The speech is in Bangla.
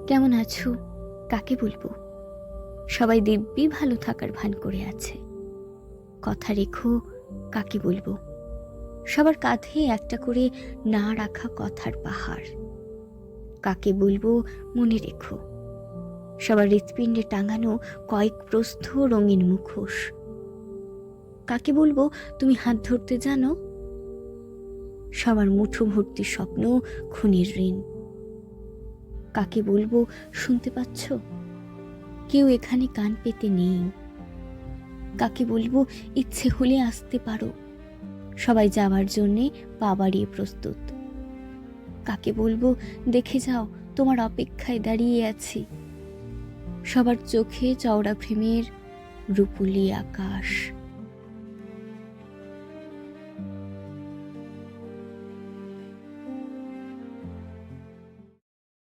কেমন আছো? কাকে বলবো? সবাই দিব্যি ভালো থাকার ভান করে আছে। কথা রেখো, কাকে বলবো? সবার কাঁধে একটা করে না রাখা কথার পাহাড়। কাকে বলবো মনে রেখো? সবার হৃৎপিণ্ডে টাঙানো কয়েক প্রস্থ রঙিন মুখোশ। কাকে বলবো তুমি হাত ধরতে জানো? সবার মুঠো ভর্তি স্বপ্ন, খুনের ঋণ। কাকে বলবো শুনতে পাচ্ছ? কেউ এখানে কান পেতে নেই। কাকে বলবো ইচ্ছে হলে আসতে পারো, সবাই যাওয়ার জন্যে পা বাড়িয়ে প্রস্তুত। কাকে বলবো দেখে যাও, তোমার অপেক্ষায় দাঁড়িয়ে আছি। সবার চোখে চওড়া ফ্রেমের রূপলি আকাশ।